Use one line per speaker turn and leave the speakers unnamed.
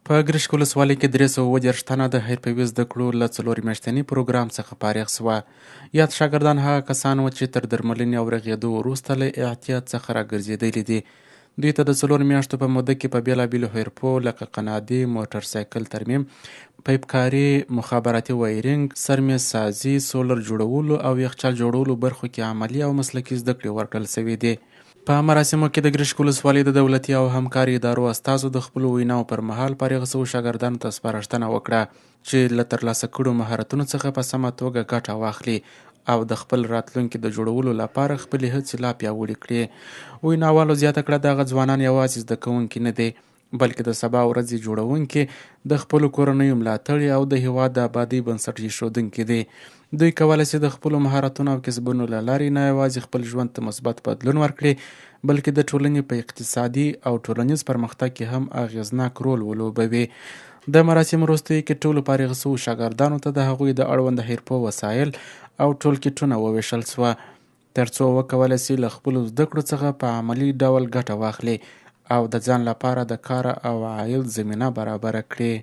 په ګرشک ولسوالۍ کې 330 تنه د حرفوي زده کړو له 4 میاشتني پروګرام څخه فارغ سوه. یاد شاګردان هغه کسان وو چې تر درملنې او رغېدو وروسته له احتیاط څخه راګرځېدلي دي. دوی ته د 4 میاشتو په موده کې په بېلابېلو حرفو لکه قنادي، موټرسایکل ترمیم، پیپکاري، مخابراتي وایرینګ، سرمې سازي، سولر جوړولو او یخچال جوړولو برخو کې عملي او مسلکي زده کړې ورکړل شوې دي. په مراسمو کې د ګرشک ولسوالۍ د دولتي او همکاري ادارو استازو د خپلو ویناو پر مهال فارغ شوو شاګردانو ته سپارښتنه وکړه چې له ترلاسه کړو مهارتونو څخه په سمه توګه ګټه واخلي او د خپل راتلونکي د جوړولو لپاره خپلې هڅې لا پیاوړې کړي. ویناوالو زیاته کړه دغه ځوانان یوازې زده کوونکي نه دي بلکې د سبا ورځې جوړونکي، د خپلو کورنیو ملاتړي او د هیواد د ابادۍ بنسټ ایښودونکي دي. دوی کولی شي د خپلو مهارتونو او کسبونو له لارې نه یوازې خپل ژوند ته مثبت بدلون ورکړي بلکې د ټولنې په اقتصادي او ټولنیز پرمختګ کې هم اغیزناک رول ولوبوي. د مراسمو وروستیو کې ټولو فارغ شوو شاګردانو ته د هغوی د اړوند حرفو وسایل او ټولکټونه وویشل سوه ترڅو وکولی شي له خپلو زده کړو څخه په عملي ډول ګټه واخلي او د ځان لپاره د کار او عاید زمینه برابره کړي.